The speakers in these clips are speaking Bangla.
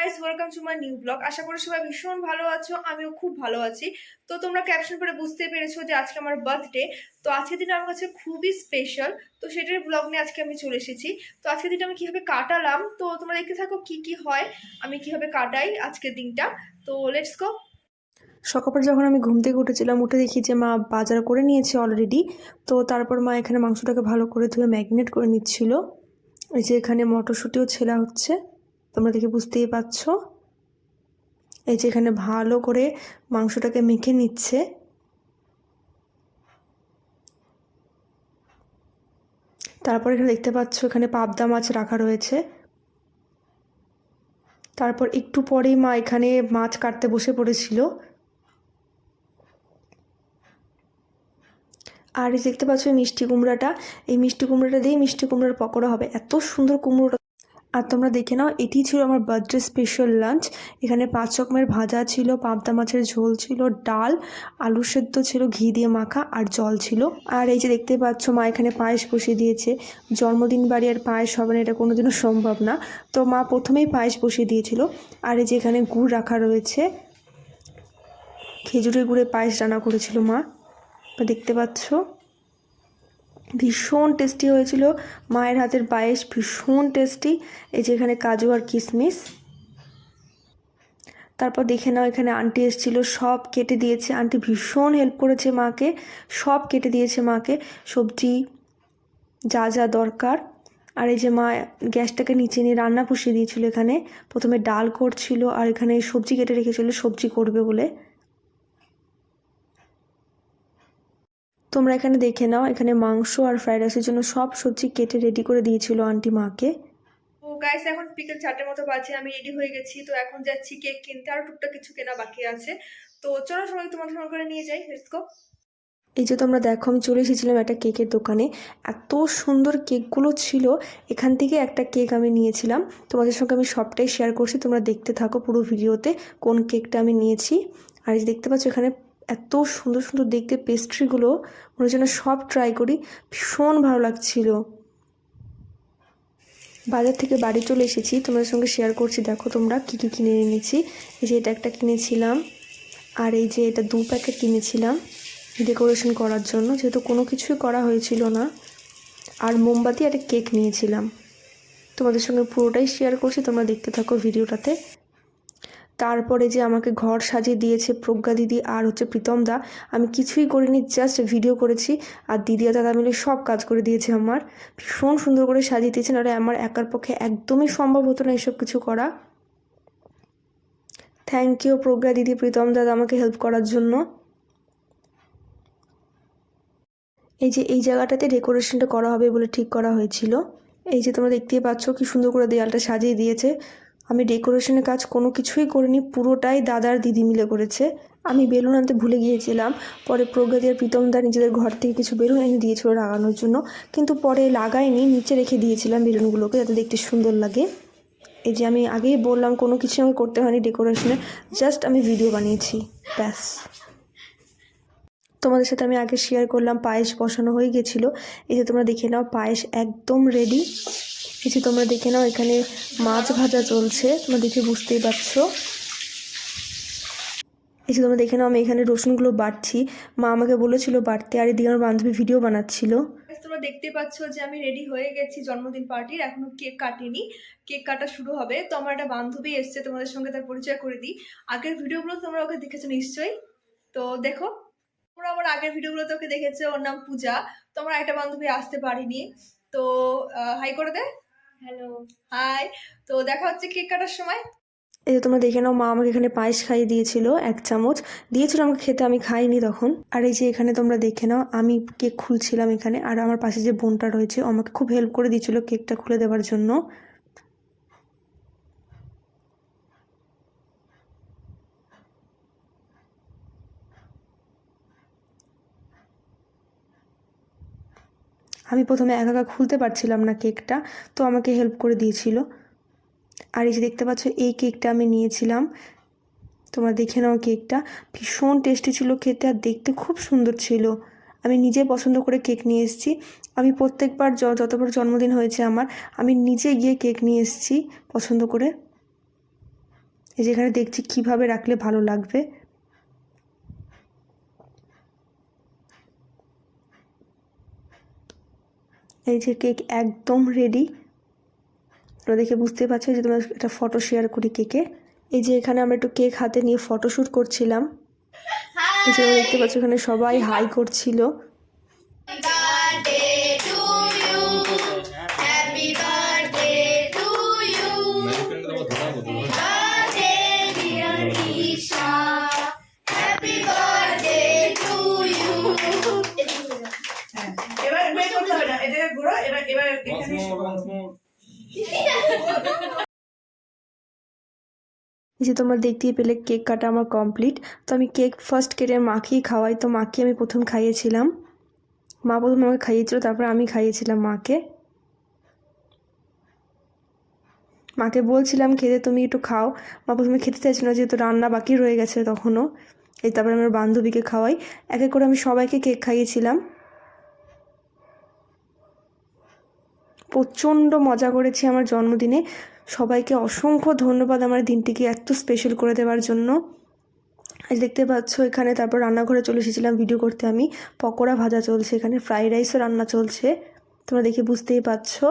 Guys, welcome to my new blog. আশা করি সবাই ভীষণ ভালো আছো, আমিও খুব ভালো আছি। তো তোমরা ক্যাপশন পড়ে বুঝতে পেরেছো যে আজকে আমার বার্থডে। তো আজকের দিনটা আমার কাছে খুবই স্পেশাল। তো সেটার ব্লগ নিয়ে আজকে আমি চলে এসেছি। তো আজকের দিনটা আমি কিভাবে কাটালাম তো তোমরা দেখতে থাকো কি কি হয়, আমি কিভাবে কাটাই আজকের দিনটা। তো লেটস গো। সকালবেলা যখন আমি ঘুম থেকে উঠেছিলাম, উঠে দেখি যে মা বাজার করে নিয়েছে অলরেডি। তো তারপর মা এখানে মাংসটাকে ভালো করে ধুয়ে ম্যারিনেট করে নিচ্ছিল। এই যে এখানে মটরশুঁটিও ছেলা হচ্ছে, তোমরা দেখে বুঝতেই পারছো। এই যে এখানে ভালো করে মাংসটাকে মেখে নিচ্ছে। তারপর এখানে দেখতে পাচ্ছ এখানে পাবদা মাছ রাখা রয়েছে। তারপর একটু পরেই মা এখানে মাছ কাটতে বসে পড়েছিল। আর এই দেখতে পাচ্ছ মিষ্টি কুমড়াটা, এই মিষ্টি কুমড়াটা দিয়ে মিষ্টি কুমড়ার পকোড়া হবে। এত সুন্দর কুমড়োটা। আর তোমরা দেখে নাও, এটি ছিল আমার বার্থডে স্পেশাল লাঞ্চ। এখানে 5 রকমের ভাজা ছিল, পাবদা মাছের ঝোল ছিল, ডাল, আলু সেদ্ধ ছিল ঘি দিয়ে মাখা, আর জল ছিল। আর এই যে দেখতে পাচ্ছ মা এখানে পায়েস বসিয়ে দিয়েছে। জন্মদিন বাড়ি আর পায়েস হবে না, এটা কোনোদিনও সম্ভব না। তো মা প্রথমেই পায়েস বসিয়ে দিয়েছিল। আর এই যে এখানে গুড় রাখা রয়েছে, খেজুরের গুড়ে পায়েস রান্না করেছিল মা, দেখতে পাচ্ছ। ভীষণ টেস্টি হয়েছিল মায়ের হাতের পায়েস, ভীষণ টেস্টি। এই যে এখানে কাজু আর কিশমিশ। তারপর দেখে নাও এখানে আন্টি এসেছিলো, সব কেটে দিয়েছে। আন্টি ভীষণ হেল্প করেছে মাকে, সব কেটে দিয়েছে মাকে, সবজি যা যা দরকার। আর এই যে মা গ্যাসটাকে নিচে নিয়ে রান্না বসিয়ে দিয়েছিল। এখানে প্রথমে ডাল করছিল, আর এখানে সবজি কেটে রেখেছিল সবজি করবে বলে। তোমরা এখানে দেখে নাও, এখানে মাংস আর ফ্রাইড রাইসের জন্য সব সবজি কেটে রেডি করে দিয়েছিল আন্টি মাকে। তো গাইস, এখন বিকেল 4টের মতো বাজে, আমি রেডি হয়ে গেছি। তো এখন যাচ্ছি কেক কিনতে, আর টুকটাক কিছু কেনা বাকি আছে। তো চলো সবাই তোমাদের সঙ্গে করে নিয়ে যাই, লেটস গো। এই যে তোমরা দেখো, আমি চলে এসেছিলাম একটা কেকের দোকানে। এত সুন্দর কেকগুলো ছিল। এখান থেকে একটা কেক আমি নিয়েছিলাম, তোমাদের সঙ্গে আমি সবটাই শেয়ার করছি। তোমরা দেখতে থাকো পুরো ভিডিওতে কোন কেকটা আমি নিয়েছি। আর এই যে দেখতে পাচ্ছ এখানে এত সুন্দর সুন্দর দেখতে পেস্ট্রিগুলো, মনে যেন সব ট্রাই করি। ভীষণ ভালো লাগছিল। বাজার থেকে বাড়ি চলে এসেছি, তোমাদের সঙ্গে শেয়ার করছি। দেখো তোমরা কী কী কিনে এনেছি। এই যে এটা একটা কিনেছিলাম, আর এই যে এটা 2 প্যাকেট কিনেছিলাম ডেকোরেশন করার জন্য, যেহেতু কোনো কিছুই করা হয়েছিল না। আর মোমবাতি আর কেক নিয়েছিলাম। তোমাদের সঙ্গে পুরোটাই শেয়ার করছি, তোমরা দেখতে থাকো ভিডিওটাতে। তারপরে যে আমাকে ঘর সাজিয়ে দিয়েছে প্রজ্ঞা দিদি আর প্রীতম দা। আমি কিছুই করিনি, জাস্ট ভিডিও করেছি। আর দিদি আর দাদা মিলে সব কাজ করে দিয়েছে আমার। ভীষণ সুন্দর করে সাজিয়ে দিয়েছেন, আর আমার একার পক্ষে একদমই সম্ভব হতো না এসব কিছু করা। থ্যাংক ইউ প্রজ্ঞা দিদি, প্রীতম দাদা আমাকে হেল্প করার জন্য। এই যে এই জায়গাটাতে ডেকোরেশনটা করা হবে বলে ঠিক করা হয়েছিল। এই যে তোমরা দেখতেই পাচ্ছ কি সুন্দর করে দেয়ালটা সাজিয়ে দিয়েছে। আমি ডেকোরেশনের কাজ কোনো কিছুই করিনি, পুরোটাই দাদার দিদি মিলে করেছে। আমি বেলুন আনতে ভুলে গিয়েছিলাম। পরে প্রজ্ঞাদি আর প্রীতমদা নিজেদের ঘর থেকে কিছু বেলুন এনে দিয়েছিল লাগানোর জন্য, কিন্তু পরে লাগাইনি, নিচে রেখে দিয়েছিলাম বেলুনগুলোকে যাতে দেখতে সুন্দর লাগে। এই যে আমি আগেই বললাম কোনো কিছু আমাকে করতে হয়নি ডেকোরেশনে, জাস্ট আমি ভিডিও বানিয়েছি, ব্যাস। তোমাদের সাথে আমি আগে শেয়ার করলাম পায়েস বসানো হয়ে গেছিলো। এই যে তোমরা দেখে নাও পায়েস একদম রেডি। এই যে তোমরা দেখে নাও এখানে মাছ ভাজা চলছে, তোমরা দেখে বুঝতেই পারছো। এই যে তোমরা দেখে নাও আমি এখানে রসুনগুলো বাটছি, মা আমাকে বলেছিল বাটতে। আর এদিকে আমার বান্ধবী ভিডিও বানাচ্ছিল। তোমরা দেখতে পাচ্ছ যে আমি রেডি হয়ে গেছি জন্মদিন পার্টির, এখনো কেক কাটিনি, কেক কাটা শুরু হবে। তো আমার একটা বান্ধবী এসছে, তোমাদের সঙ্গে তার পরিচয় করে দিই। আগের ভিডিওগুলো তোমরা ওকে দেখেছো নিশ্চয়ই, তো দেখো। তোমরা আমার আগের ভিডিওগুলোতে ওকে দেখেছো, ওর নাম পূজা। তো আমার একটা বান্ধবী আসতে পারিনি, তো হাই করে দে। Hello, high. তো দেখা হচ্ছে কেক কাটার সময়। এই যে তোমরা দেখে নাও মা আমাকে এখানে পায়েস খাইয়ে দিয়েছিল, 1 চামচ দিয়েছিল আমাকে খেতে, আমি খাইনি তখন। আর এই যে এখানে তোমরা দেখে নাও আমি কেক খুলছিলাম এখানে, আর আমার পাশে যে বোনটা রয়েছে আমাকে খুব হেল্প করে দিয়েছিল কেকটা খুলে দেওয়ার জন্য। আমি প্রথমে একা একা খুলতে পারছিলাম না কেকটা, তো আমাকে হেল্প করে দিয়েছিল। আর এই যে দেখতে পাচ্ছ এই কেকটা আমি নিয়েছিলাম, তোমরা দেখে নাও কেকটা ভীষণ টেস্টি ছিল খেতে, আর দেখতে খুব সুন্দর ছিল। আমি নিজে পছন্দ করে কেক নিয়ে এসেছি। আমি প্রত্যেকবার যতবার জন্মদিন হয়েছে আমার, আমি নিজে গিয়ে কেক নিয়ে এসেছি পছন্দ করে। এই যে এখানে দেখছি কিভাবে রাখলে ভালো লাগবে। এই যে কেক একদম রেডি। তোমরা দেখে বুঝতে পারছো যে তোমরা একটা ফটো শেয়ার করি কেকে। এই যে এখানে আমরা একটু কেক হাতে নিয়ে ফটোশ্যুট করছিলাম। এই যে তোমরা দেখতে পাচ্ছ এখানে সবাই হাই করছিল। এবার বের করতে হবে না, এটা ঘোরো, এবার এবার এখানে এই যে তোমরা দেখতেই পেলে কেক কাটা আমার কমপ্লিট। তো আমি কেক ফার্স্ট কেটে মাকেই খাওয়াই, তো মাকে আমি প্রথম খাইয়েছিলাম। মা প্রথমে আমাকে খাইয়েছিল, তারপর আমি খাইয়েছিলাম মাকে। মাকে বলছিলাম খেতে, তুমি একটু খাও। মা প্রথমে খেতে চাইছিল না, যেহেতু রান্না বাকি রয়ে গেছে তখনও। এই তারপরে আমার বান্ধবীকে খাওয়াই, এক এক করে আমি সবাইকে কেক খাইয়েছিলাম। প্রচণ্ড মজা করেছি আমার জন্মদিনে। সবাইকে অসংখ্য ধন্যবাদ আমার দিনটিকে এত স্পেশাল করে দেওয়ার জন্য। আজ দেখতে পাচ্ছ এখানে তারপর রান্নাঘরে চলে এসেছিলাম ভিডিও করতে আমি। পকোড়া ভাজা চলছে, এখানে ফ্রাইড রাইসও রান্না চলছে, তোমরা দেখে বুঝতেই পারছো।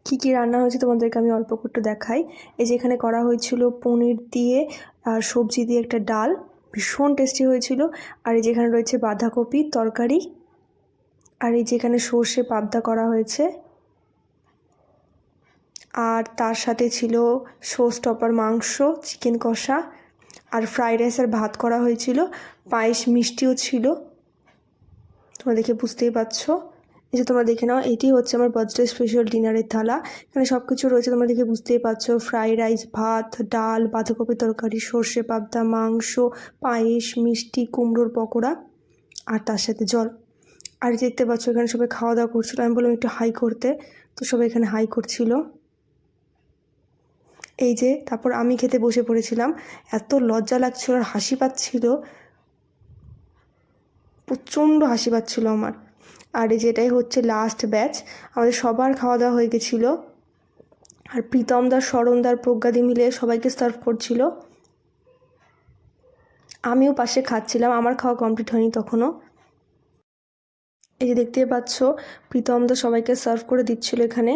কী কী রান্না হয়েছে তোমাদেরকে আমি অল্প একটু দেখাই। এই যে এখানে করা হয়েছিল পনির দিয়ে আর সবজি দিয়ে একটা ডাল, ভীষণ টেস্টি হয়েছিল। আর এই যেখানে রয়েছে বাঁধাকপির তরকারি, আর এই যেখানে সর্ষে পাবদা করা হয়েছে, আর তার সাথে ছিল শোস্টপার মাংস, চিকেন কষা, আর ফ্রাইড রাইস আর ভাত করা হয়েছিল, পায়েস মিষ্টিও ছিল। তোমরা দেখে বুঝতেই পারছো। এই যে তোমরা দেখে নাও, এটি হচ্ছে আমার বার্থডে স্পেশাল ডিনারের থালা। এখানে সব কিছু রয়েছে, তোমরা দেখে বুঝতেই পারছো। ফ্রাইড রাইস, ভাত, ডাল, বাঁধাকপি তরকারি, সর্ষে পাবদা, মাংস, পায়েস, মিষ্টি, কুমড়োর পকোড়া, আর তার সাথে জল। আর দেখতে পাচ্ছ এখানে সবাই খাওয়া দাওয়া করছিলো। আমি বললাম একটু হাই করতে, তো সবাই এখানে হাই করছিল। এই যে তারপর আমি খেতে বসে পড়েছিলাম। এত লজ্জা লাগছিল আর হাসি পাচ্ছিল, প্রচণ্ড হাসি পাচ্ছিল আমার। আর এই যেটাই হচ্ছে লাস্ট ব্যাচ, আমাদের সবার খাওয়া দাওয়া হয়ে গেছিলো। আর প্রীতমদার, স্মরণদার, প্রজ্ঞাদি মিলে সবাইকে সার্ভ করছিল। আমিও পাশে খাচ্ছিলাম, আমার খাওয়া কমপ্লিট হয়নি তখনও। এই যে দেখতে পাচ্ছ প্রীতমদা সবাইকে সার্ভ করে দিচ্ছিল এখানে।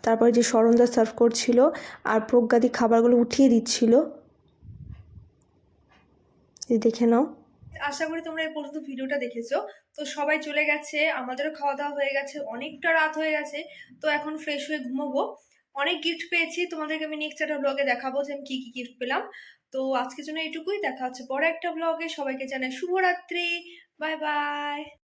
তারপরে যে স্মরণদা সার্ভ করছিল, আর প্রজ্ঞাদি খাবারগুলো উঠিয়ে দিচ্ছিল। এই দেখে নাও। আশা করি তোমরা এই পর্যন্ত ভিডিওটা দেখেছো। তো সবাই চলে গেছে, আমাদেরও খাওয়া দাওয়া হয়ে গেছে, অনেকটা রাত হয়ে গেছে। তো এখন ফ্রেশ হয়ে ঘুমোবো। অনেক গিফট পেয়েছি, তোমাদেরকে আমি নেক্সট একটা ব্লগে দেখাবো যে আমি কি কি গিফট পেলাম। তো আজকের জন্য এইটুকুই, দেখা হচ্ছে পরে একটা ব্লগে। সবাইকে জানাই শুভরাত্রি, বাই বাই।